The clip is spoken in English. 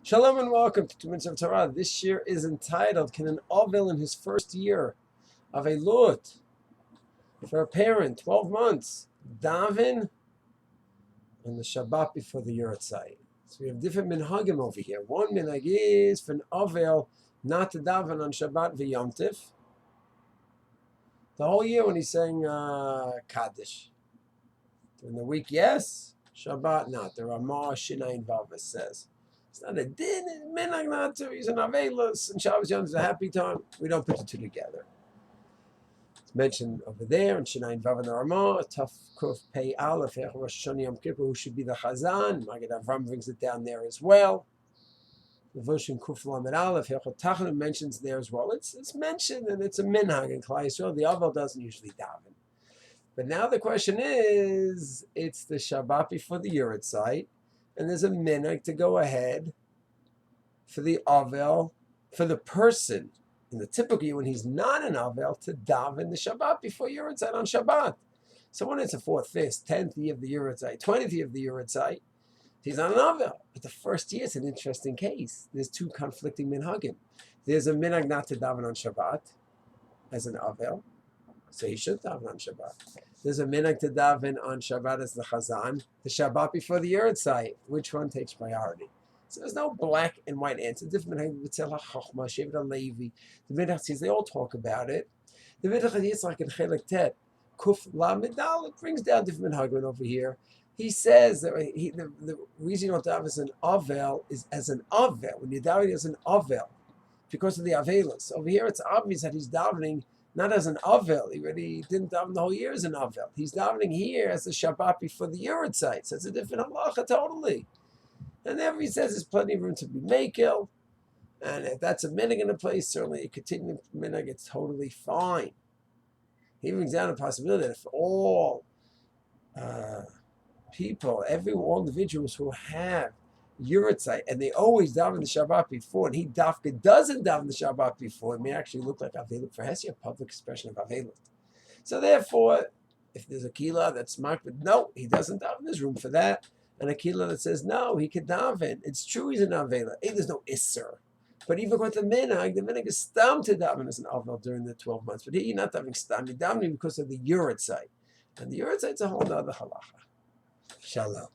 Shalom and welcome to 2 Minutes of Torah. This year is entitled, Can an Avail in his first year of a lut for a parent, 12 months, daven on the Shabbat before the Yohrzeit? So we have different minhagim over here. One minhag is for an Avail not to daven on Shabbat v'Yom Tiv the whole year when he's saying Kaddish. During the week, yes. Shabbat, not. The Ramah Shinayin Vava says. It's not a din, it's minhag not to. He's an Availus, and Shabbos Yom is a happy time. We don't put the two together. It's mentioned over there in Shinayin Vav and the Ramah, Taf Kuf Pei Aleph, Rosh Hashanah Yom Kippur, who should be the Chazzan. Maggid Avram brings it down there as well. The Voshin Kuf Lamed Aleph, Tachanun mentions there as well. It's mentioned, and it's a minhag in Klal Yisrael. The Avail doesn't usually daven. But now the question is, it's the Shabbat before the Yohrzeit, and there's a minhag to go ahead for the Avail, for the person, in the typical year when he's not an Avail, to daven the Shabbat before Yohrzeit on Shabbat. So when it's a 4th, 5th, 10th year of the Yohrzeit, 20th year of the Yohrzeit, he's not an Avail. But the first year is an interesting case. There's two conflicting minhagim. There's a minhag not to daven on Shabbat as an Avail, so he should daven on Shabbat. There's a minhag to daven on Shabbat as the Chazzan, the Shabbat before the Yohrzeit. Which one takes priority? So there's no black and white answer. Different minhag, B'Tzel HaChochma, Shevet HaLevi. The minhag says they all talk about it. The minhag is like in Chelek Tet, Kuf Lamed Daled, brings down different minhagim over here. He says that the reason you don't daven as an Avail is as an Avail. When you daven as an Avail, because of the Availus. Over here, it's obvious that he's davening not as an Avail. He really didn't daven the whole year as an Avail. He's davening here as the Shabbat before the Yohrzeit. So it's a different halacha totally. And there he says there's plenty of room to be makil. And if that's a minhag in a place, certainly a continuing minhag, it's totally fine. He brings down a possibility that if all people, all individuals who have Yohrzeit, and they always daven the Shabbat before, and he dafka doesn't daven the Shabbat before, it may actually look like Avail for Hesi, a public expression of Avail. So therefore, if there's a kila that's marked, but no, he doesn't daven, there's room for that. And a kila that says, no, he can daven. It's true he's an Avail. There's no isser. But even with the minhag is stam to daven as an Avail during the 12 months. But here you're not davening stam, you're davening because of the Yohrzeit. And the Yohrzeit is a whole other halacha. Shalom.